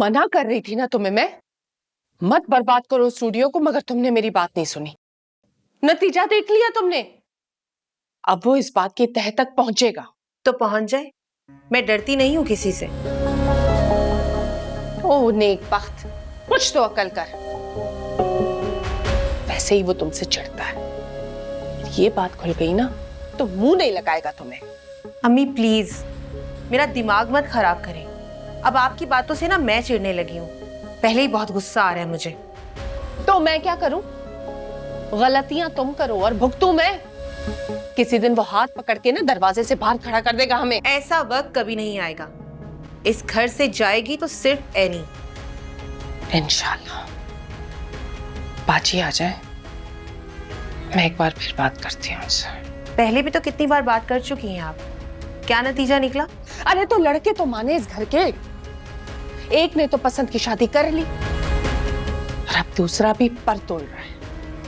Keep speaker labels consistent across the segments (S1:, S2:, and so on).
S1: मना कर रही थी ना तुम्हें मैं, मत बर्बाद करो स्टूडियो को, मगर तुमने मेरी बात नहीं सुनी। नतीजा देख लिया तुमने। अब वो इस बात की तह तक पहुंचेगा।
S2: तो पहुंच जाए, मैं डरती नहीं हूं किसी से।
S1: ओ नेकबख्त, कुछ तो अकल कर। वैसे ही वो तुमसे चिढ़ता है। ये बात खुल गई ना तो मुंह नहीं लगाएगा तुम्हें।
S2: अम्मी प्लीज मेरा दिमाग मत खराब करें। अब आपकी बातों से ना मैं चिढ़ने लगी हूँ। पहले ही बहुत गुस्सा आ रहा है मुझे।
S1: तो मैं क्या करूं? गलतियां तुम करो और भुगतूं मैं। किसी दिन वो हाथ पकड़ के ना दरवाजे से बाहर खड़ा कर देगा हमें।
S2: ऐसा वक्त कभी नहीं आएगा। इस घर से जाएगी तो सिर्फ एनी।
S1: इंशाल्लाह। बाजी आ जाए, मैं एक बार फिर बात करती हूँ उनसे।
S2: पहले भी तो कितनी बार बात कर चुकी हैं आप। क्या नतीजा निकला?
S1: अरे तो लड़के तो माने इस घर के। एक ने तो पसंद की शादी कर ली और अब दूसरा भी पर तोड़ रहा है।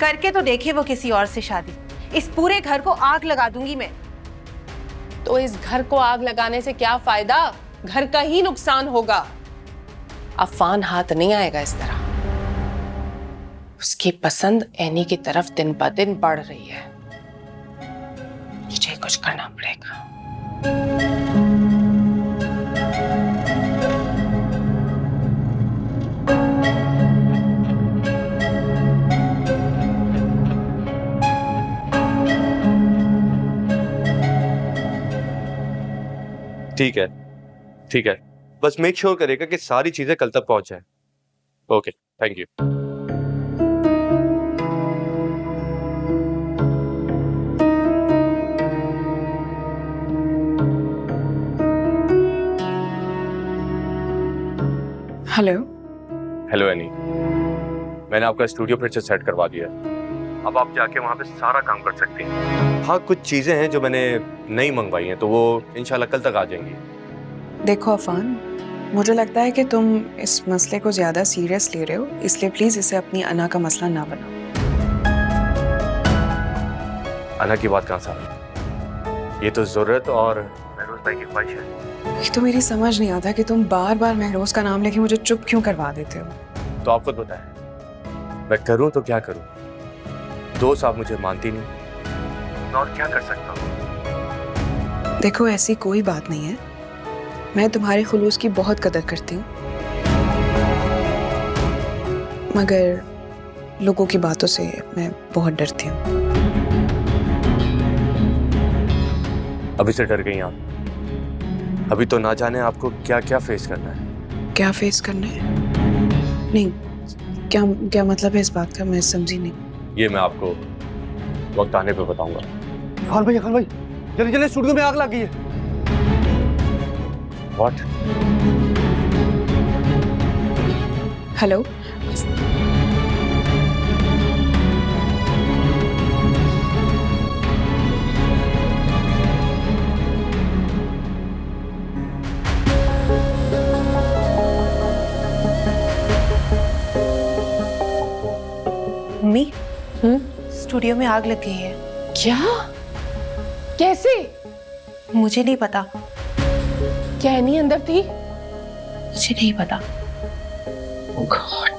S2: करके तो देखे वो किसी और से शादी। इस पूरे घर को आग लगा दूंगी मैं।
S1: तो इस घर को आग लगाने से क्या फायदा? घर का ही नुकसान होगा। अफान हाथ नहीं आएगा इस तरह। उसकी पसंद एनी की तरफ दिन ब दिन बढ़ रही है। मुझे कुछ करना पड़ेगा।
S3: ठीक है, ठीक है, बस मेक श्योर करेगा कि सारी चीजें कल तक पहुंच जाए। Okay, thank you.
S4: Hello.
S3: Hello any, मैंने आपका स्टूडियो फिर से सेट करवा दिया है। अब आप जाके वहाँ पे सारा काम कर सकती हैं। हाँ, कुछ चीजें हैं जो मैंने नई मंगवाई हैं, तो वो इंशाल्लाह कल तक आ जाएंगी।
S4: देखो अफान, मुझे लगता है कि तुम इस मसले को ज्यादा सीरियस ले रहे हो, इसलिए प्लीज इसे अपनी अना का मसला ना बनाओ।
S3: अना की बात कहाँ से आ रही? ये तो जरूरत और महरोज भाई की ख्वाहिश है।
S4: ये तो मेरी समझ नहीं आता कि तुम बार बार महरोज का नाम लेके मुझे चुप क्यों करवा देते हो।
S3: तो आप खुद बताएं, मैं करूं तो क्या करूं? दोस्त आप मुझे मानती नहीं, मैं और क्या कर सकता हूं?
S4: देखो ऐसी कोई बात नहीं है, मैं तुम्हारे खुलूस की बहुत कदर करती हूँ, मगर लोगों की बातों से मैं बहुत डरती हूँ।
S3: अभी से डर गई आप? अभी तो ना जाने आपको क्या क्या फेस करना है।
S4: क्या फेस करना है? नहीं, क्या क्या मतलब है इस बात का? मैं समझी नहीं।
S3: ये मैं आपको वक्त आने पे बताऊंगा।
S5: खान भाई जल्दी जल्दी, स्टूडियो में आग लग गई है।
S3: व्हाट?
S4: हेलो।
S2: मम्मी, स्टूडियो में आग लग गई है।
S1: क्या? कैसे?
S2: मुझे नहीं पता।
S1: क्या एनी अंदर थी?
S2: मुझे नहीं पता।
S1: Oh God.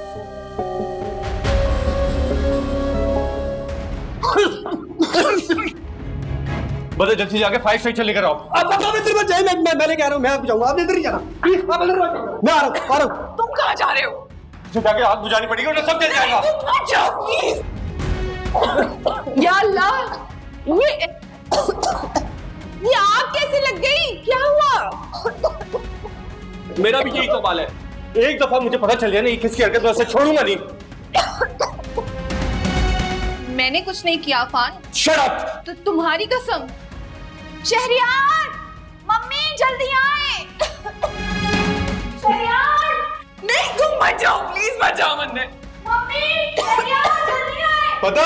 S3: बता जल्दी जाके फायर स्टेशन लेकर आओ।
S5: आप इधर मत जाइए, मैं कह रहा हूँ, मैं आप जाऊंगा, आप इधर ही जाना। आप इधर मत जाओ, मैं आ रहा हूँ।
S1: तुम कहाँ जा रहे हो?
S3: जाके आग बुझानी पड़ेगी वरना सब जल जाएगा।
S1: मत जाओ प्लीज। या अल्लाह, ये आग कैसे लग गई? क्या हुआ?
S3: मेरा भी यही सवाल है। एक दफा मुझे पता चल गया ना ये किसकी हरकत, वैसे छोड़ूंगा नहीं।
S6: मैंने कुछ नहीं किया अफान।
S3: Shut up.
S6: तो तुम्हारी कसम। शहरियार, मम्मी जल्दी आए। शहरियार, नहीं तुम मत जाओ प्लीज, मत जाओ मंदिर। मम्मी, शहरियार जल्दी आए।
S3: पता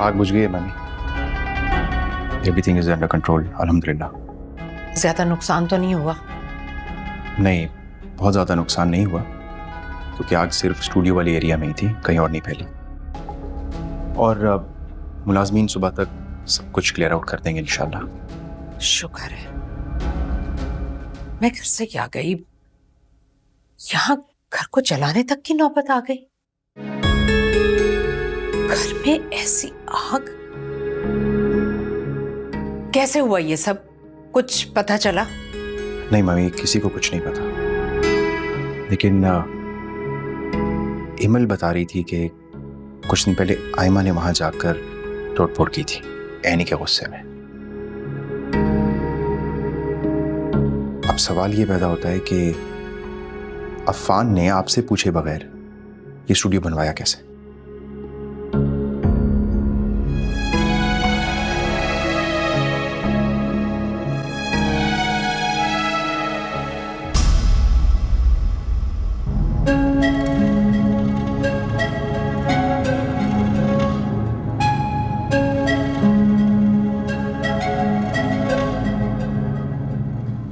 S7: आग बुझ गई है mummy. Everything is under control अल्हम्दुलिल्लाह।
S2: ज्यादा नुकसान तो नहीं हुआ?
S7: नहीं, बहुत ज़्यादा नुकसान नहीं हुआ, क्योंकि आग सिर्फ स्टूडियो वाली एरिया में ही थी, कहीं और नहीं फैली। और मुलाजमीन सुबह तक सब कुछ क्लियर आउट कर देंगे इंशाल्लाह।
S2: शुक्र है। मैं घर से क्या गई, यहाँ घर को जलाने तक की नौबत आ गई। घर में ऐसी आग, कैसे हुआ ये सब? कुछ पता चला?
S7: नहीं मम्मी, किसी को कुछ नहीं पता, लेकिन इमल बता रही थी कि कुछ दिन पहले आयमा ने वहां जाकर तोड़फोड़ की थी एनी के गुस्से में। अब सवाल ये पैदा होता है कि अफान ने आपसे पूछे बगैर ये स्टूडियो बनवाया कैसे?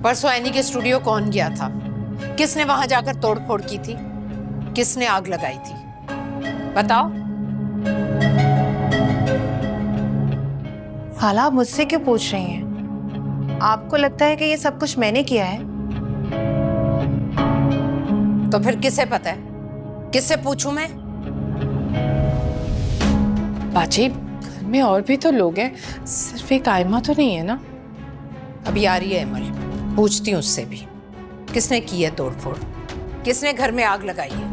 S2: परसों एनी के स्टूडियो कौन गया था? किसने वहां जाकर तोड़फोड़ की थी? किसने आग लगाई थी? बताओ। खाला, आप मुझसे क्यों पूछ रही हैं? आपको लगता है कि ये सब कुछ मैंने किया है? तो फिर किसे पता है? किससे पूछूं मैं?
S1: बाजी, घर में और भी तो लोग हैं, सिर्फ एक आयमा तो नहीं है ना?
S2: अभी आ रही है इमल, पूछती हूँ उससे भी। किसने की है तोड़फोड़? किसने घर में आग लगाई है?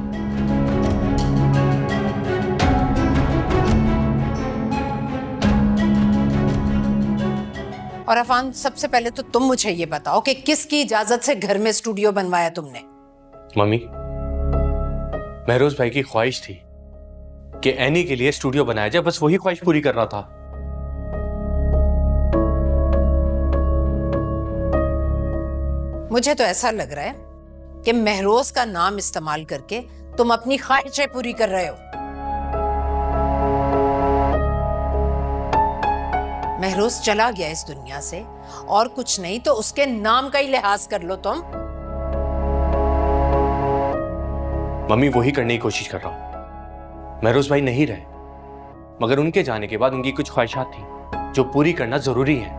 S2: और अफान, सबसे पहले तो तुम मुझे ये बताओ कि किसकी इजाजत से घर में स्टूडियो बनवाया तुमने?
S3: मम्मी, महरोज भाई की ख्वाहिश थी कि एनी के लिए स्टूडियो बनाया जाए, बस वही ख्वाहिश पूरी कर रहा था।
S2: मुझे तो ऐसा लग रहा है कि महरोज का नाम इस्तेमाल करके तुम अपनी ख्वाहिशें पूरी कर रहे हो। महरोज चला गया इस दुनिया से, और कुछ नहीं तो उसके नाम का ही लिहाज कर लो तुम।
S3: मम्मी, वही करने की कोशिश कर रहा हूं। महरोज भाई नहीं रहे, मगर उनके जाने के बाद उनकी कुछ ख्वाहिशात थी जो पूरी करना जरूरी है।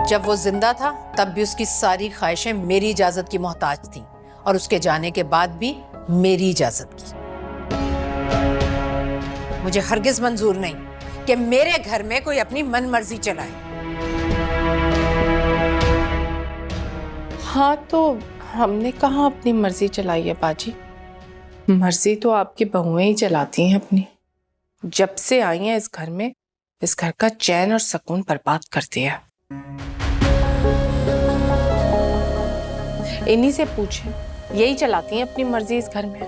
S2: जब वो जिंदा था तब भी उसकी सारी ख्वाहिशें मेरी इजाजत की मोहताज थीं, और उसके जाने के बाद भी मेरी इजाजत की। मुझे हरगिज मंजूर नहीं कि मेरे घर में कोई अपनी मनमर्जी चलाए।
S1: हाँ, तो हमने कहाँ अपनी मर्जी चलाई है बाजी? मर्जी तो आपकी बहुएं ही चलाती हैं अपनी। जब से आई हैं इस घर में, इस घर का चैन और सुकून बर्बाद कर दिया। इन्हीं से पूछें, यही चलाती हैं अपनी मर्जी इस घर में।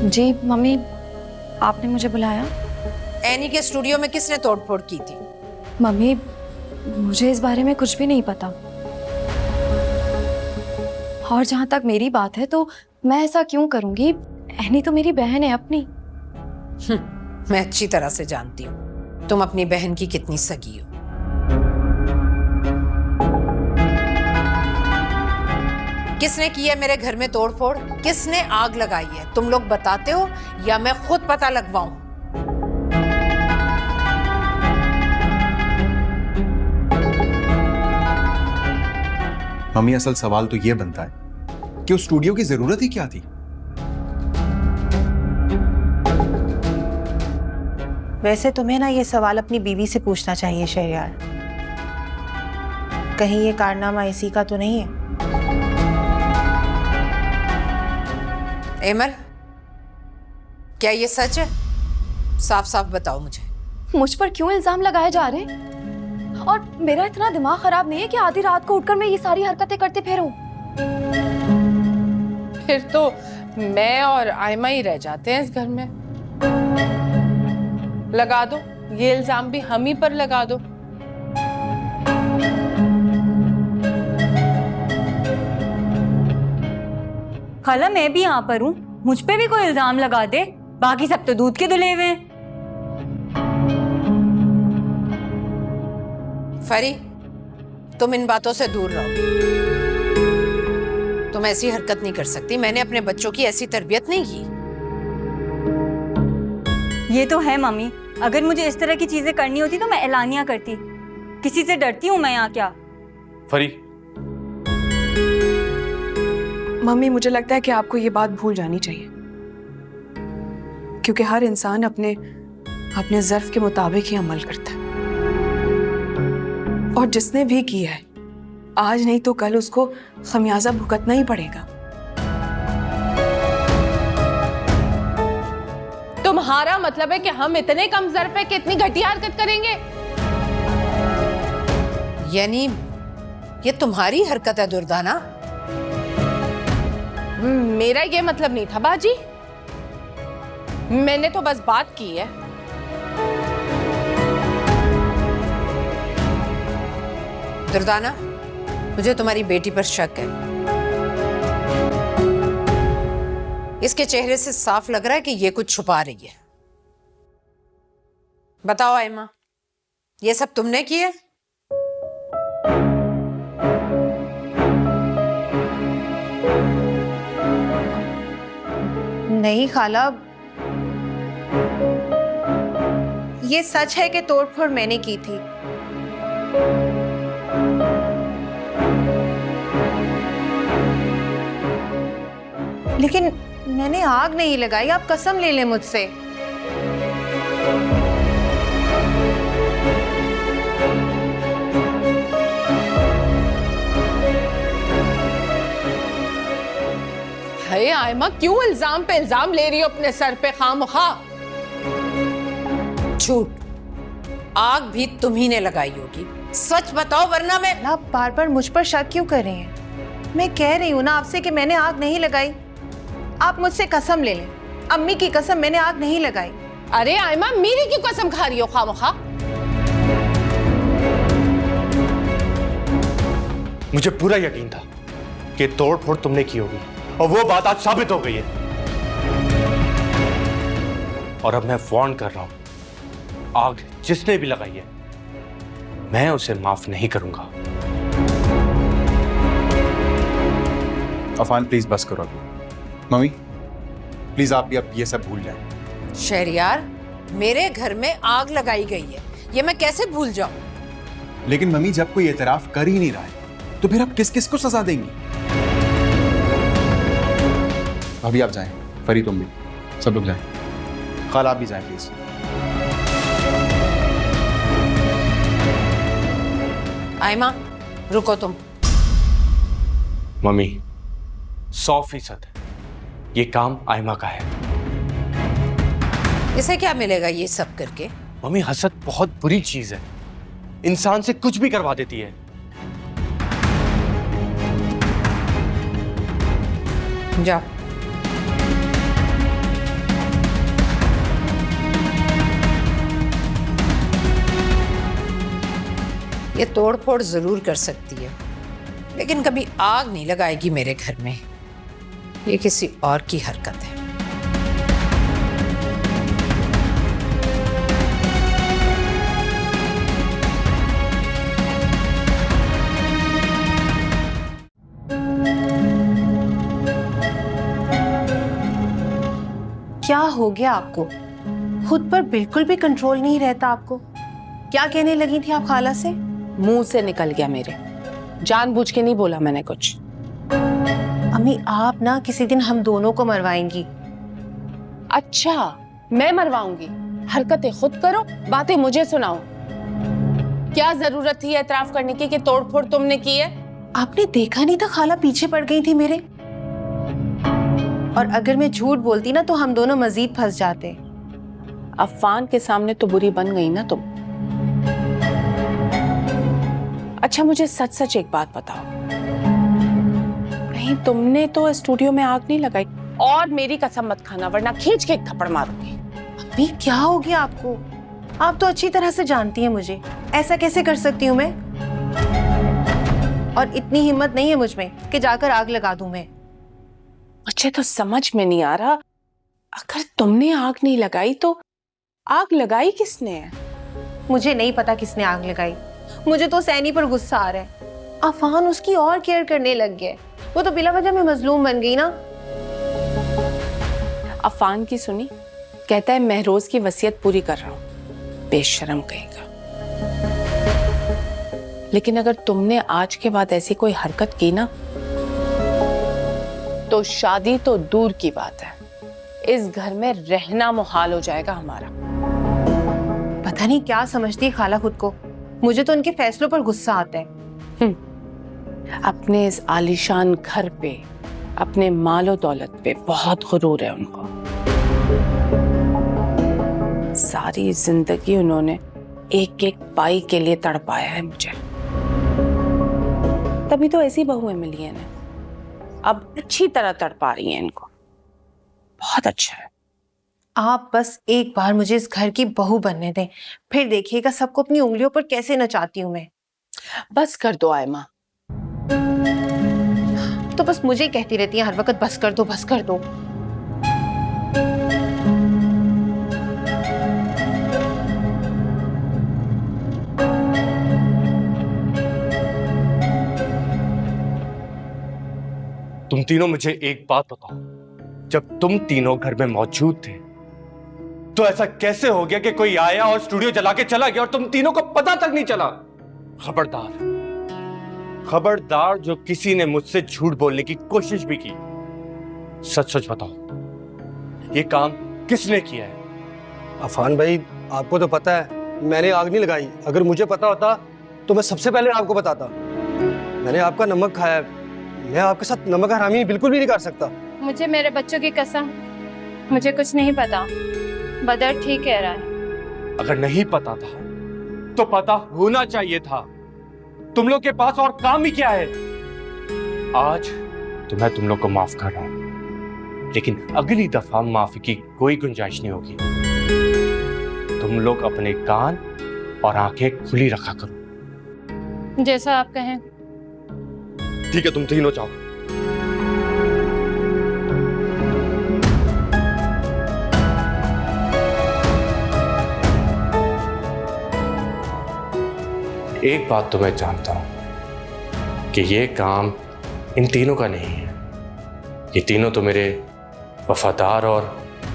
S8: जी मम्मी, आपने मुझे बुलाया?
S2: एनी के स्टूडियो में किसने तोड़फोड़ की थी?
S8: मम्मी, मुझे इस बारे में कुछ भी नहीं पता। और जहां तक मेरी बात है तो मैं ऐसा क्यों करूंगी? एनी तो मेरी बहन है अपनी।
S2: मैं अच्छी तरह से जानती हूँ तुम अपनी बहन की कितनी सगी हो। किसने की है मेरे घर में तोड़फोड़? किसने आग लगाई है? तुम लोग बताते हो या मैं खुद पता लगवाऊं?
S7: मम्मी, असल सवाल तो ये बनता है कि उस स्टूडियो की जरूरत ही क्या थी?
S2: वैसे तुम्हें ना ये सवाल अपनी बीवी से पूछना चाहिए शहरयार। कहीं ये कारनामा इसी का तो नहीं है? एमल, क्या ये सच है? साफ साफ बताओ मुझे।
S8: मुझ पर क्यों इल्जाम लगाए जा रहे हैं? और मेरा इतना दिमाग खराब नहीं है कि आधी रात को उठकर मैं ये सारी हरकतें करते फिरूं।
S1: फिर तो मैं और आयमा ही रह जाते हैं इस घर में। लगा दो, ये इल्जाम भी हम ही पर लगा दो।
S9: खाला मैं भी यहाँ पर हूँ, मुझ पे भी कोई इल्जाम लगा दे, बाकी सब तो दूध के धुले हुए हैं।
S2: फरी, तुम इन बातों से दूर रहो। तुम ऐसी हरकत नहीं कर सकती। मैंने अपने बच्चों की ऐसी तरबियत नहीं की।
S9: ये तो है मम्मी, अगर मुझे इस तरह की चीजें करनी होती तो मैं एलानिया करती। किसी से डरती हूँ मैं यहाँ क्या?
S3: फरी,
S4: मम्मी मुझे लगता है कि आपको ये बात भूल जानी चाहिए, क्योंकि हर इंसान अपने अपने ज़र्फ के मुताबिक ही अमल करता है, और जिसने भी किया है आज नहीं तो कल उसको खमियाजा भुगतना ही पड़ेगा।
S1: तुम्हारा मतलब है कि हम इतने कम ज़र्फ है कि इतनी घटिया हरकत करेंगे?
S2: यानी ये तुम्हारी हरकत है दुर्दाना?
S1: मेरा ये मतलब नहीं था बाजी, मैंने तो बस बात की है।
S2: दुर्दाना, मुझे तुम्हारी बेटी पर शक है। इसके चेहरे से साफ लग रहा है कि ये कुछ छुपा रही है। बताओ आयमा, ये सब तुमने किए?
S10: नहीं खाला, ये सच है कि तोड़फोड़ मैंने की थी। लेकिन मैंने आग नहीं लगाई, आप कसम ले लें मुझसे।
S1: हे आयमा, क्यों इल्जाम पे इल्जाम ले रही हो अपने सर पे खामखा?
S2: झूठ, आग भी तुम्ही ने लगाई होगी। सच बताओ वरना मैं।
S10: आप बार बार मुझ पर शक क्यों कर रही हैं? मैं कह रही हूँ ना आपसे कि मैंने आग नहीं लगाई। आप मुझसे कसम ले लें, अम्मी की कसम, मैंने आग नहीं लगाई।
S1: अरे आयमा, मेरी क्यों कसम खा रही हो खामखा?
S3: मुझे पूरा यकीन था कि तोड़फोड़ तुमने की होगी, और वो बात आज साबित हो गई है। और अब मैं वार्न कर रहा हूं, आग जिसने भी लगाई है मैं उसे माफ नहीं करूंगा।
S7: अफान प्लीज बस करो अभी। मम्मी प्लीज आप भी अब ये सब भूल जाएं।
S2: शहरयार, मेरे घर में आग लगाई गई है, ये मैं कैसे भूल जाऊं?
S7: लेकिन मम्मी जब कोई एतराफ कर ही नहीं रहा है तो फिर आप किस किस को सजा देंगी? अभी आप जाएं, फरी तुम भी, सब लोग जाएं। खाला आप भी जाएं प्लीज।
S2: आयमा, रुको तुम।
S3: मम्मी 100% ये काम आयमा का है।
S2: इसे क्या मिलेगा ये सब करके?
S3: मम्मी हसद बहुत बुरी चीज है, इंसान से कुछ भी करवा देती है।
S2: जाओ। ये तोड़फोड़ जरूर कर सकती है, लेकिन कभी आग नहीं लगाएगी मेरे घर में। ये किसी और की हरकत है।
S10: क्या हो गया आपको? खुद पर बिल्कुल भी कंट्रोल नहीं रहता आपको। क्या कहने लगी थी आप खाला से?
S1: मुंह से निकल गया मेरे, जानबूझ के नहीं बोला मैंने कुछ।
S10: अम्मी आप ना किसी दिन हम दोनों को मरवाएंगी।
S1: अच्छा, मैं मरवाऊंगी? हरकतें खुद करो, बातें मुझे सुनाओ। क्या जरूरत थी एतराफ करने की कि तोड़फोड़ तुमने की है?
S10: आपने देखा नहीं था खाला पीछे पड़ गई थी मेरे? और अगर मैं झूठ बोलती ना तो हम दोनों मजीद फंस जाते।
S1: अफान के सामने तो बुरी बन गई ना तुम। अच्छा मुझे सच सच एक बात बताओ, कहीं तुमने तो स्टूडियो में आग नहीं लगाई? और मेरी कसम मत खाना वरना खींच के एक थप्पड़ मारूंगी।
S10: अभी क्या हो गया आपको? आप तो अच्छी तरह से जानती हैं मुझे, ऐसा कैसे कर सकती हूँ मैं? और इतनी हिम्मत नहीं है मुझ में कि जाकर आग लगा दूं मैं।
S1: मुझे तो समझ में नहीं आ रहा, अगर तुमने आग नहीं लगाई तो आग लगाई किसने है?
S10: मुझे नहीं पता किसने आग लगाई, मुझे तो सैनी पर गुस्सा आ रहा है। अफान उसकी और केयर करने लग गया, वो तो बिला वजह में मजलूम बन गई ना।
S1: अफान की सुनी, कहता है महरोज की वसीयत पूरी कर रहा हूं, बेशरम कहेगा। लेकिन अगर तुमने आज के बाद ऐसी कोई हरकत की ना, तो शादी तो दूर की बात है, इस घर में रहना मुहाल हो जाएगा हमारा।
S10: पता नहीं क्या समझती है खाला खुद को, मुझे तो उनके फैसलों पर गुस्सा आता है।
S1: अपने इस आलीशान घर पे, अपने मालो दौलत पे बहुत गुरूर है उनको। सारी जिंदगी उन्होंने एक एक पाई के लिए तड़पाया है मुझे, तभी तो ऐसी बहुएं मिली हैं ना, अब अच्छी तरह तड़पा रही हैं इनको। बहुत अच्छा है।
S10: आप बस एक बार मुझे इस घर की बहू बनने दें, फिर देखिएगा सबको अपनी उंगलियों पर कैसे नचाती हूँ मैं।
S1: बस कर दो आयमा।
S10: तो बस मुझे ही कहती रहती हैं हर वक्त, बस कर दो बस कर दो।
S3: तुम तीनों मुझे एक बात बताओ, जब तुम तीनों घर में मौजूद थे तो ऐसा कैसे हो गया कि कोई आया और स्टूडियो जला के चला गया और तुम तीनों को पता तक नहीं चला? खबरदार, खबरदार जो किसी ने मुझसे झूठ बोलने की कोशिश भी की, सच सच बताओ, ये काम किसने किया है?
S5: अफान भाई, आपको तो पता है मैंने आग नहीं लगाई। अगर मुझे पता होता तो मैं सबसे पहले आपको बताता। मैंने आपका नमक खाया है, मैं आपके साथ नमक हरामी बिल्कुल भी नहीं कर सकता।
S11: मुझे मेरे बच्चों की कसम, मुझे कुछ नहीं पता। बदर ठीक कह रहा है।
S3: अगर नहीं पता था तो पता होना चाहिए था। तुम लोग के पास और काम ही क्या है? आज तो मैं तुम लोग को माफ कर रहा हूं, लेकिन अगली दफा माफी की कोई गुंजाइश नहीं होगी। तुम लोग अपने कान और आंखें खुली रखा करो।
S11: जैसा आप कहें।
S3: ठीक है, तुम तीनों जाओ। एक बात तो मैं जानता हूं कि ये काम इन तीनों का नहीं है। ये तीनों तो मेरे वफादार और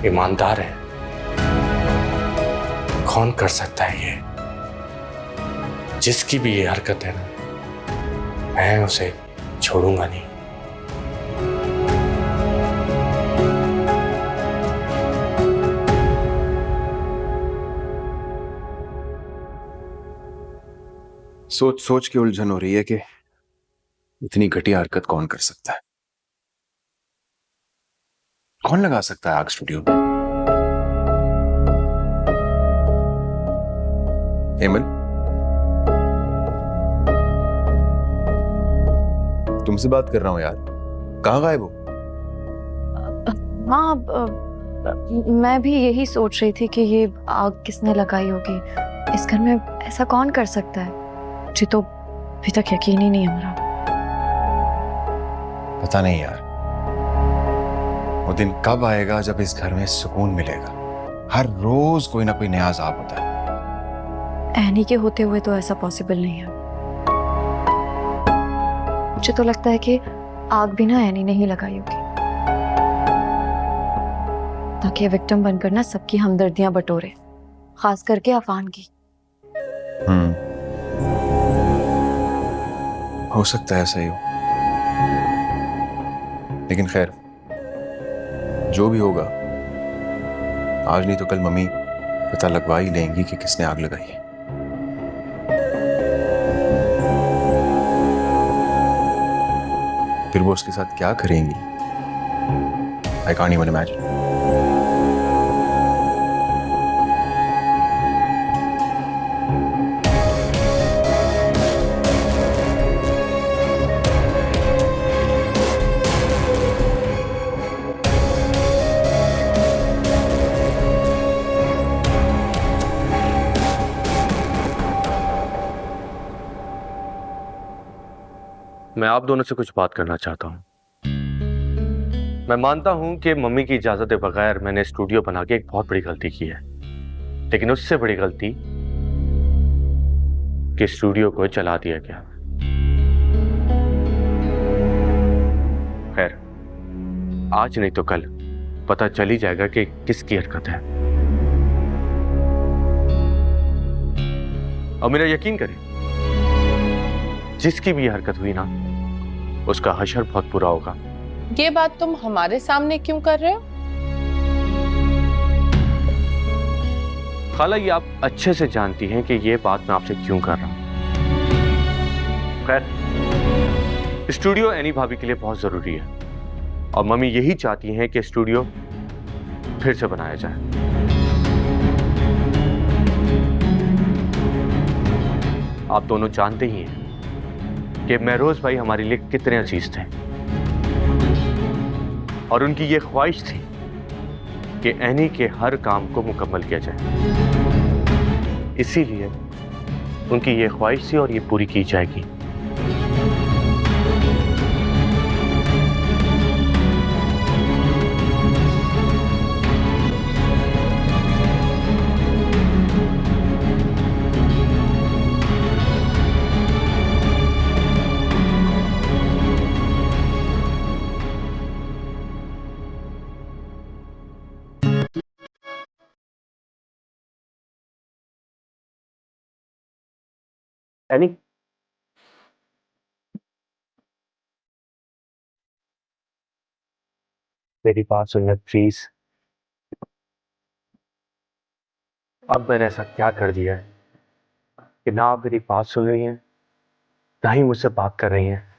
S3: ईमानदार हैं। कौन कर सकता है ये? जिसकी भी ये हरकत है ना, मैं उसे छोड़ूंगा नहीं।
S7: सोच सोच के उलझन हो रही है कि इतनी घटिया हरकत कौन कर सकता है? कौन लगा सकता है आग स्टूडियो में? हेमल, तुमसे बात कर रहा हूं यार, कहाँ गायब हो?
S8: हाँ, मैं भी यही सोच रही थी कि ये आग किसने लगाई होगी। इस घर में ऐसा कौन कर सकता है? मुझे तो अभी तक यकीन ही नहीं है मेरा।
S7: पता नहीं यार, वो दिन कब आएगा जब इस घर में सुकून मिलेगा। हर रोज कोई ना कोई नया अजाब होता है।
S8: एनी के होते हुए तो ऐसा पॉसिबल नहीं है। मुझे तो लगता है कि आग भी ना एनी ने ही लगाई होगी, ताकि विक्टिम बनकर ना सबकी हमदर्दियां बटोरे, खास करके अफान की।
S7: हो सकता है ऐसा ही हो, लेकिन खैर जो भी होगा, आज नहीं तो कल मम्मी पता लगवा ही लेंगी कि किसने आग लगाई है। फिर वो उसके साथ क्या करेंगी, आई कांट इवन इमेजिन।
S3: मैं आप दोनों से कुछ बात करना चाहता हूं। मैं मानता हूं कि मम्मी की इजाजत के बगैर मैंने स्टूडियो बना के एक बहुत बड़ी गलती की है, लेकिन उससे बड़ी गलती कि स्टूडियो को चला दिया गया। खैर, आज नहीं तो कल पता चल ही जाएगा कि किसकी हरकत है। और मेरा यकीन करें, जिसकी भी हरकत हुई ना, उसका हशर बहुत बुरा होगा।
S1: ये बात तुम हमारे सामने क्यों कर रहे हो?
S3: खाला, ये आप अच्छे से जानती हैं कि ये बात मैं आपसे क्यों कर रहा हूं। खैर, स्टूडियो एनी भाभी के लिए बहुत जरूरी है और मम्मी यही चाहती हैं कि स्टूडियो फिर से बनाया जाए। आप दोनों जानते ही हैं कि महरोज भाई हमारे लिए कितने अजीज थे और उनकी ये ख्वाहिश थी कि एनी के हर काम को मुकम्मल किया जाए। इसीलिए उनकी ये ख्वाहिश थी और ये पूरी की जाएगी। एनी, मेरी बात सुनिए प्लीज। अब मैंने ऐसा क्या कर दिया है कि ना आप मेरी बात सुन रही हैं, ना ही मुझसे बात कर रही हैं।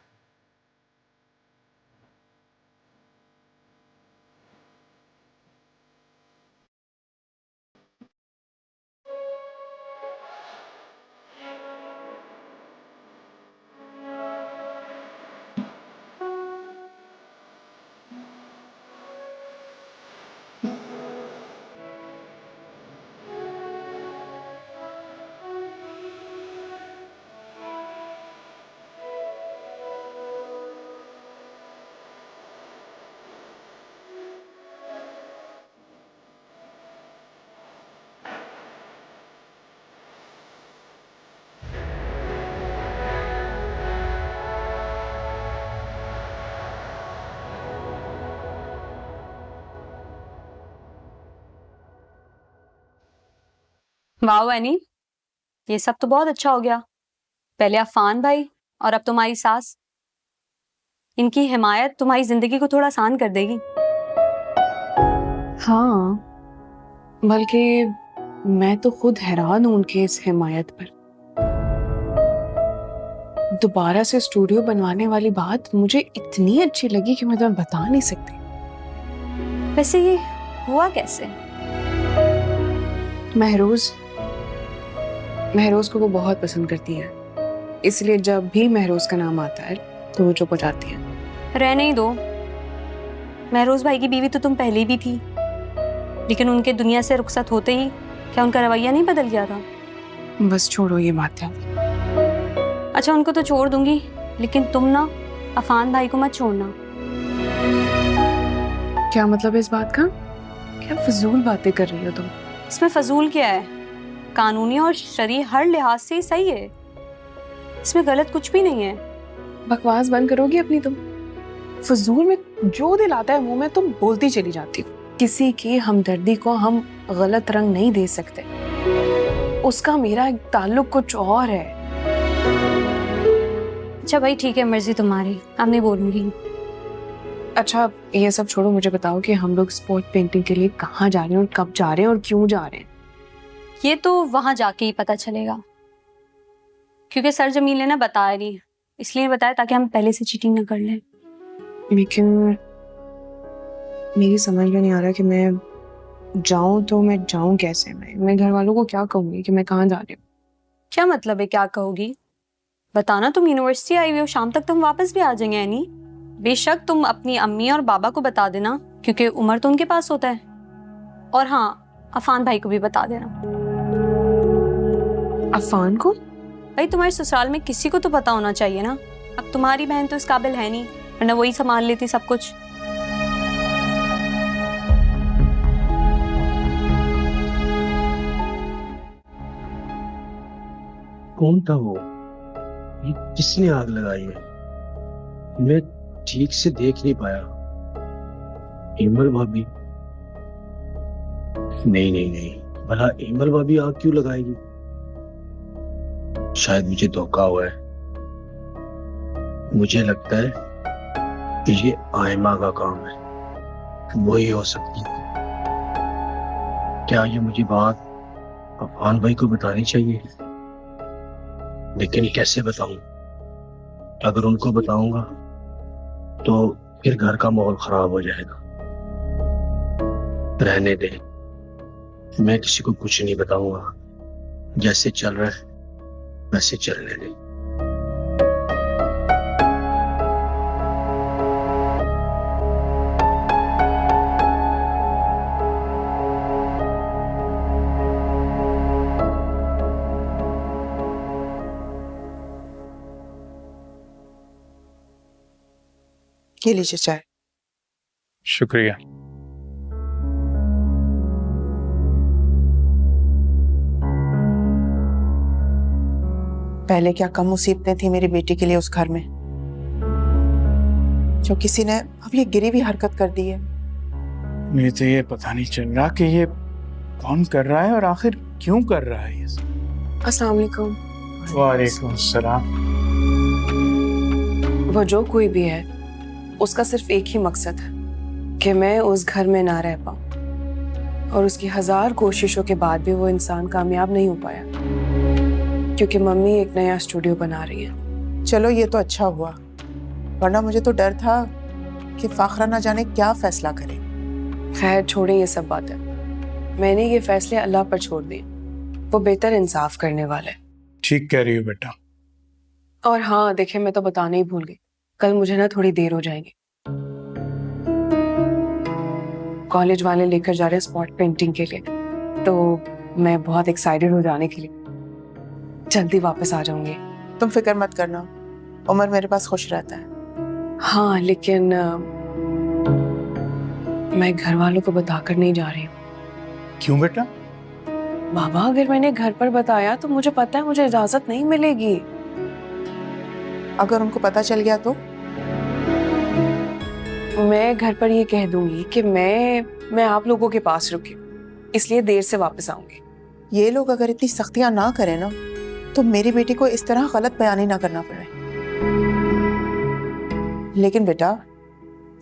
S9: वाह एनी, ये सब तो बहुत अच्छा हो गया। पहले अफान भाई और अब तुम्हारी सास। इनकी हिमायत तुम्हारी जिंदगी को थोड़ा आसान कर देगी।
S4: हाँ, बल्कि मैं तो खुद हैरान हूं उनकी इस हिमायत पर। दोबारा से स्टूडियो बनवाने वाली बात मुझे इतनी अच्छी लगी कि मैं तुम्हें बता नहीं सकती।
S9: वैसे ये हुआ कैसे?
S4: महरोज को वो बहुत पसंद करती है, इसलिए जब भी महरोज का नाम आता है तो वो चुप हो जाती है।
S9: रहने ही दो, महरोज भाई की बीवी तो तुम पहले भी थी, लेकिन उनके दुनिया से रुखसत होते ही क्या उनका रवैया नहीं बदल गया था?
S4: बस छोड़ो ये बात है।
S9: अच्छा, उनको तो छोड़ दूंगी, लेकिन तुम ना अफान भाई को मत छोड़ना।
S4: क्या मतलब है इस बात का? क्या फजूल बातें कर रही हो तुम?
S9: इसमें फजूल क्या है? कानूनी और शरई हर लिहाज से सही है, इसमें गलत कुछ भी नहीं है।
S4: बकवास बंद करोगी अपनी तुम? फजूल में जो दिल आता है मुंह में तुम बोलती चली जाती हो। किसी की हमदर्दी को हम गलत रंग नहीं दे सकते, उसका मेरा ताल्लुक कुछ और है।
S9: अच्छा भाई ठीक है, मर्जी तुम्हारी, अब नहीं बोलूंगी।
S4: अच्छा ये सब छोड़ो, मुझे बताओ कि हम लोग स्पॉट पेंटिंग के लिए कहाँ जा रहे हैं और कब जा रहे हैं और क्यों जा रहे हैं?
S9: ये तो वहां जाके ही पता चलेगा, क्योंकि सर जमील ने ना बताया नहीं, इसलिए बताया ताकि हम पहले से चीटिंग न कर लें।
S4: लेकिन मेरी समझ में नहीं आ रहा कि मैं जाऊं तो मैं जाऊं कैसे? मैं घर वालों को क्या कहूंगी कि मैं कहाँ जा रही हूँ?
S9: क्या मतलब है क्या कहोगी? बताना तुम यूनिवर्सिटी आई हुई हो, शाम तक तुम वापस भी आ जाएंगे एनी। बेशक तुम अपनी अम्मी और बाबा को बता देना, क्योंकि उमर तो उनके पास होता है। और हाँ, अफान भाई को भी बता देना।
S4: अफान को?
S9: भाई तुम्हारे ससुराल में किसी को तो पता होना चाहिए ना। अब तुम्हारी बहन तो इस काबिल है नहीं, वरना वही संभाल लेती सब कुछ।
S5: कौन था वो? ये किसने आग लगाई है? मैं ठीक से देख नहीं पाया। हेमल भाभी? नहीं नहीं नहीं, भला हेमल भाभी आग क्यों लगाएगी? शायद मुझे धोखा हुआ है। मुझे लगता है कि ये आयमा का काम है, वही हो सकती है। क्या ये मुझे बात अफान भाई को बतानी चाहिए? लेकिन कैसे बताऊं? अगर उनको बताऊंगा तो फिर घर का माहौल खराब हो जाएगा। रहने दे, मैं किसी को कुछ नहीं बताऊंगा। जैसे चल रहा है वैसे चलने दे।
S10: ये लीजिए चाय।
S12: शुक्रिया।
S10: पहले क्या कम मुसीबतें थी मेरी बेटी के लिए उस घर में, जो किसी ने अब ये गिरी हुई हरकत कर दी है।
S12: मुझे तो ये पता नहीं चल रहा कि ये कौन कर रहा है और आखिर क्यों कर रहा है ये सब।
S4: अस्सलाम वालेकुम।
S12: वालेकुम सलाम।
S4: वो जो कोई भी है, उसका सिर्फ एक ही मकसद है कि मैं उस घर में ना रह पाऊं, और उसकी 1000 कोशिशों के बाद भी वो इंसान कामयाब नहीं हो पाया, क्योंकि मम्मी एक नया स्टूडियो बना रही है।
S10: चलो ये तो अच्छा हुआ, वरना मुझे तो डर था कि फाखरा ना जाने क्या फैसला करे।
S4: खैर छोड़ें ये सब बातें, मैंने ये फैसले अल्लाह पर छोड़ दिए, वो बेहतर इंसाफ करने वाला है।
S12: ठीक कह रही हो बेटा।
S4: और हाँ देखिए, मैं तो बताना ही भूल गई, कल मुझे ना थोड़ी देर हो जाएगी। कॉलेज वाले लेकर जा रहे हैं स्पॉट पेंटिंग के लिए, तो मैं बहुत एक्साइटेड हो जाने के लिए जल्दी वापस आ जाऊंगी।
S10: तुम फिक्र मत करना, उमर मेरे पास खुश रहता है।
S4: हाँ लेकिन मैं घर वालों को बताकर नहीं जा रही हूँ।
S12: क्यों बेटा?
S4: बाबा, अगर मैंने घर पर बताया तो मुझे पता है मुझे इजाजत नहीं मिलेगी।
S10: अगर उनको पता चल गया तो?
S4: मैं घर पर ये कह दूंगी कि मैं आप लोगों के पास रुकी, इसलिए देर से वापस आऊंगी।
S10: ये लोग अगर इतनी सख्तियां ना करें ना, तो मेरी बेटी को इस तरह गलत बयानी ना करना पड़े। लेकिन बेटा,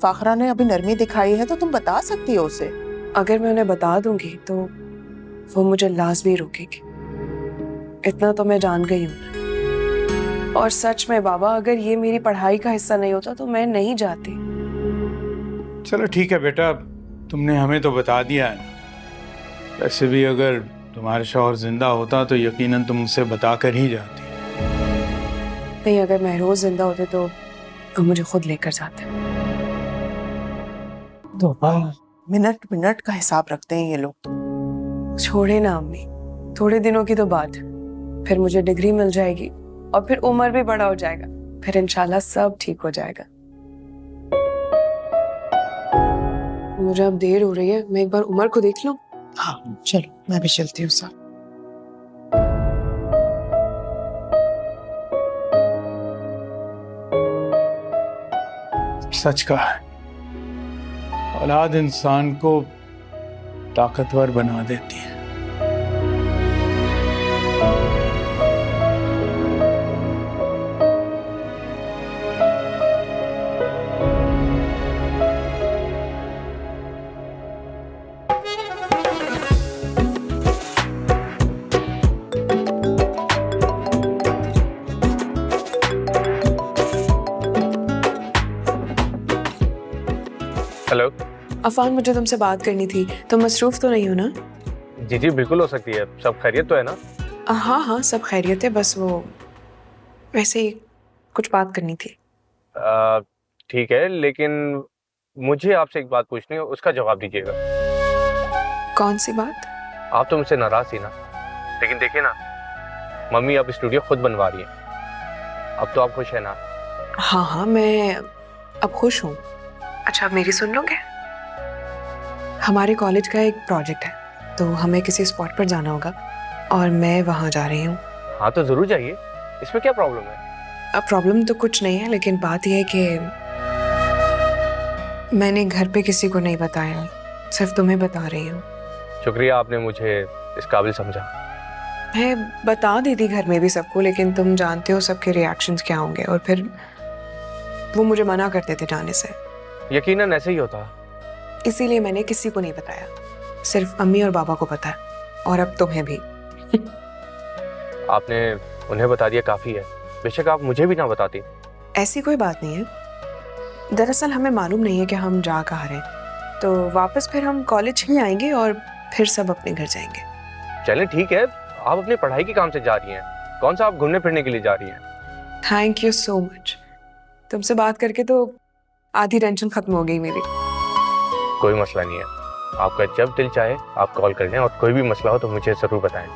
S10: फाखरा ने अभी नरमी दिखाई है तो तुम बता सकती हो उसे।
S4: अगर मैं उन्हें बता दूंगी तो वो मुझे लाजमी रोकेगी, इतना तो मैं जान गई हूँ। और सच में बाबा, अगर ये मेरी पढ़ाई का हिस्सा नहीं होता तो मैं नहीं जाती।
S12: चलो ठीक है बेटा, तुमने हमें तो बता दिया है ना। वैसे भी अगर तुम्हारा शौहर जिंदा होता तो यकीनन तुम उसे बता कर ही जाती।
S4: नहीं, अगर महरोज जिंदा होते तो मुझे खुद लेकर जाते।
S10: तो मिनट मिनट का हिसाब रखते हैं ये लोग।
S4: छोड़े ना अम्मी, थोड़े दिनों की तो बात, फिर मुझे डिग्री मिल जाएगी और फिर उम्र भी बड़ा हो जाएगा, फिर इंशाल्लाह सब ठीक हो जाएगा। मुझे अब देर हो रही है, मैं एक बार उमर को देख लूं।
S10: हाँ चलो, मैं भी चलती हूँ साथ।
S12: सच कहा है, औलाद इंसान को ताकतवर बना देती है।
S3: हेलो।
S4: अफान, मुझे तुमसे बात करनी थी, तुम मसरूफ तो नहीं हो ना?
S3: जी जी बिल्कुल हो सकती है, सब खैरियत तो है ना?
S4: हाँ हाँ सब खैरियत है, बस वो वैसे ही कुछ बात करनी थी।
S3: ठीक है, लेकिन मुझे आपसे एक बात पूछनी है, उसका जवाब दीजिएगा।
S4: कौन सी बात?
S3: आप तो मुझसे नाराज थी ना, लेकिन देखिए ना, मम्मी अब स्टूडियो खुद बनवा रही है। अब तो आप खुश है ना?
S4: हाँ हाँ मैं अब खुश हूँ। अच्छा, आप मेरी सुन लोगे? हमारे कॉलेज का एक प्रोजेक्ट है, तो हमें किसी स्पॉट पर जाना होगा और मैं वहाँ जा रही हूँ।
S3: हाँ तो जरूर जाइए, इसमें क्या प्रॉब्लम है?
S4: अब प्रॉब्लम तो कुछ नहीं है, लेकिन बात यह है कि मैंने घर पे किसी को नहीं बताया, सिर्फ तुम्हें बता रही हूँ।
S3: शुक्रिया, आपने मुझे इस काबिल समझा।
S4: मैं बता दी थी घर में भी सबको, लेकिन तुम जानते हो सबके रिएक्शंस क्या होंगे, और फिर वो मुझे मना करते थे जाने से।
S3: यकीनन ऐसे ही होता।
S4: इसीलिए मैंने किसी को नहीं बताया, सिर्फ अम्मी और बाबा को पता है, और अब तुम्हें भी।
S3: आपने उन्हें बता दिया काफी है, बेशक आप मुझे भी ना बताती।
S4: ऐसी कोई बात नहीं है, दरअसल हमें मालूम नहीं है कि हम जा कहाँ रहे, तो वापस फिर हम कॉलेज ही आएंगे और फिर सब अपने घर जाएंगे।
S3: चलें ठीक है, आप अपनी पढ़ाई के काम से जा रही हैं, कौन सा आप घूमने फिरने के लिए जा रही हैं?
S4: थैंक यू सो मच, तुमसे बात करके तो आधी टेंशन खत्म हो गई मेरी।
S3: कोई मसला नहीं है, आपका जब दिल चाहे आप कॉल कर लें, और कोई भी मसला हो तो मुझे जरूर बताएं।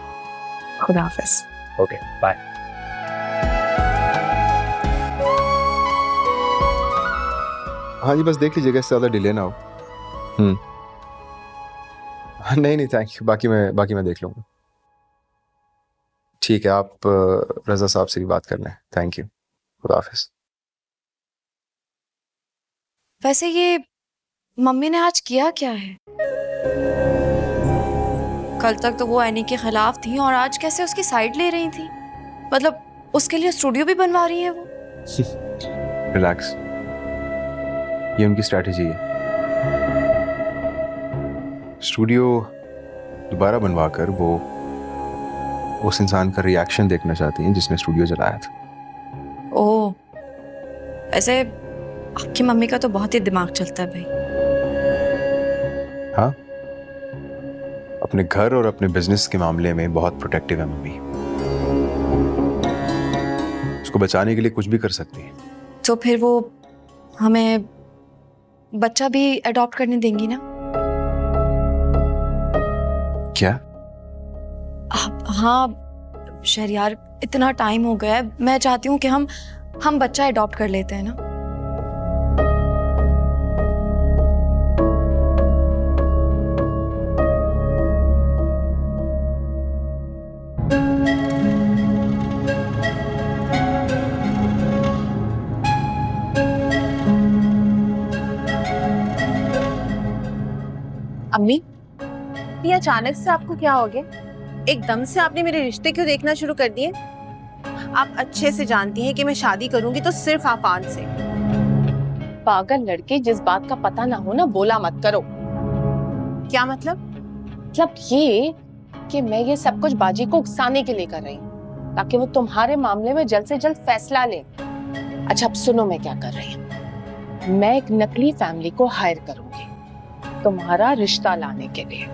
S4: खुदा हाफिज।
S3: Okay bye.
S7: हाँ जी, बस देख लीजिएगा, इससे ज़्यादा डिले ना हो। नहीं नहीं थैंक यू, बाकी मैं देख लूँगा। ठीक है, आप रज़ा साहब से भी बात कर लें। थैंक यू, खुदा हाफिज।
S8: वैसे ये मम्मी ने आज किया क्या है? कल तक तो वो एनी के खिलाफ थी और आज कैसे उसकी साइड ले रही थी? मतलब उसके लिए स्टूडियो भी बनवा रही है वो?
S7: रिलैक्स, ये उनकी स्ट्रैटेजी है। स्टूडियो दोबारा बनवाकर वो उस इंसान का रिएक्शन देखना चाहती हैं जिसने स्टूडियो जलाया था।
S8: ओह, ऐसे आपकी मम्मी का तो बहुत ही दिमाग चलता है भाई।
S7: हाँ, अपने घर और अपने बिजनेस के मामले में बहुत प्रोटेक्टिव है मम्मी। उसको बचाने के लिए कुछ भी कर सकती है।
S8: तो फिर वो हमें बच्चा भी अडॉप्ट करने देंगी ना?
S7: क्या?
S8: हाँ शहरियार, इतना टाइम हो गया है, मैं चाहती हूँ कि हम बच्चा अडॉप्ट कर लेते हैं ना।
S10: अम्मी, ये अचानक से आपको क्या हो गया? एकदम से आपने मेरे रिश्ते क्यों देखना शुरू कर दिए? आप अच्छे से जानती हैं कि मैं शादी करूंगी तो सिर्फ आफान से।
S1: पागल लड़के, जिस बात का पता ना हो ना बोला मत करो।
S10: क्या मतलब?
S1: मतलब ये कि मैं ये सब कुछ बाजी को उकसाने के लिए कर रही हूँ, ताकि वो तुम्हारे मामले में जल्द से जल्द फैसला ले। अच्छा अब सुनो मैं क्या कर रही हूँ। मैं एक नकली फैमिली को हायर करूंगी तुम्हारा रिश्ता लाने के लिए,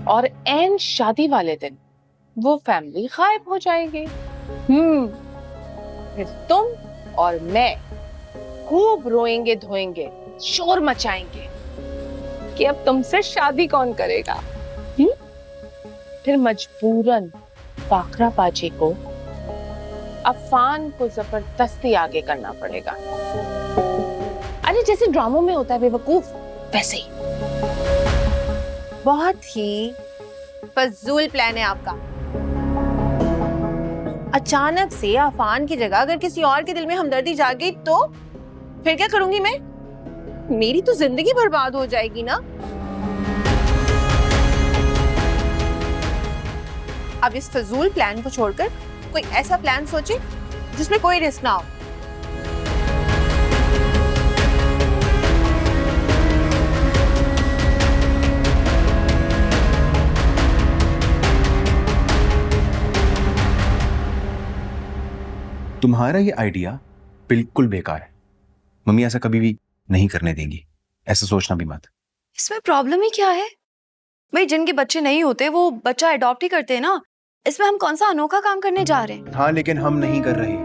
S1: और एन शादी वाले दिन वो फैमिली गायब हो जाएगी। फिर तुम और मैं खूब रोएंगे धोएंगे, शोर मचाएंगे कि अब तुमसे शादी कौन करेगा। फिर मजबूरन फाकरा बाजी को अफान को जबरदस्ती आगे करना पड़ेगा। अरे जैसे ड्रामों में होता है बेवकूफ, वैसे ही।
S10: बहुत ही फजूल प्लान है आपका। अचानक से आफान की जगह अगर किसी और के दिल में हमदर्दी जाग गई तो फिर क्या करूंगी मैं? मेरी तो जिंदगी बर्बाद हो जाएगी ना। अब इस फजूल प्लान को छोड़कर कोई ऐसा प्लान सोचे जिसमें कोई रिस्क ना हो।
S7: तुम्हारा ये आइडिया बिल्कुल बेकार है। मम्मी ऐसा कभी भी नहीं करने देंगी, ऐसा सोचना भी मत।
S8: इसमें प्रॉब्लम ही क्या है भाई? जिनके बच्चे नहीं होते वो बच्चा अडॉप्ट ही करते हैं ना। इसमें हम कौन सा अनोखा काम करने जा रहे हैं?
S7: हाँ लेकिन हम नहीं कर रहे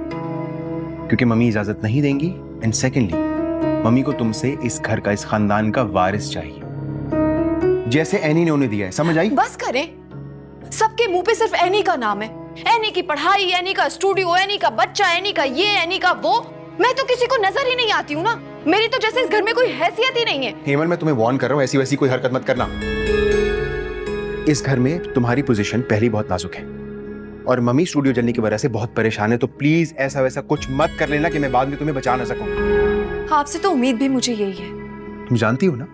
S7: क्योंकि मम्मी इजाजत नहीं देंगी, एंड सेकेंडली मम्मी को तुमसे इस घर का, इस खानदान का वारिस चाहिए, जैसे एनी ने उन्हें दिया है। समझ आई?
S8: बस करें, सबके मुंह पे सिर्फ एनी का नाम है। एनी की पढ़ाई, एनी का स्टूडियो, एनी का बच्चा, एनी का ये, एनी का वो। मैं तो किसी को नजर ही नहीं आती हूँ ना। मेरी तो जैसे इस घर में कोई हैसियत ही नहीं है।
S7: हेमल, मैं तुम्हें वार्न कर रहा हूँ, ऐसी वैसी कोई हरकत मत करना। इस घर में तुम्हारी पोजीशन पहले ही बहुत नाजुक है, और मम्मी स्टूडियो जलने की वजह से बहुत परेशान है, तो प्लीज ऐसा वैसा कुछ मत कर लेना कि मैं बाद में तुम्हें बचा ना सकूं।
S8: आपसे तो उम्मीद भी मुझे यही है।
S7: तुम जानती हो ना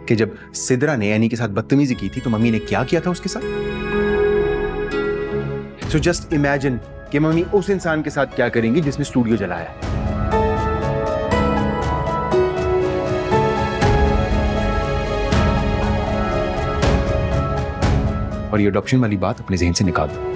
S7: कि जब सिद्रा ने एनी के साथ बदतमीजी की थी तो मम्मी ने क्या किया था उसके साथ। सो जस्ट इमेजिन कि मम्मी उस इंसान के साथ क्या करेंगी जिसने स्टूडियो जलाया है। और ये अडॉप्शन वाली बात अपने जहन से निकाल दो।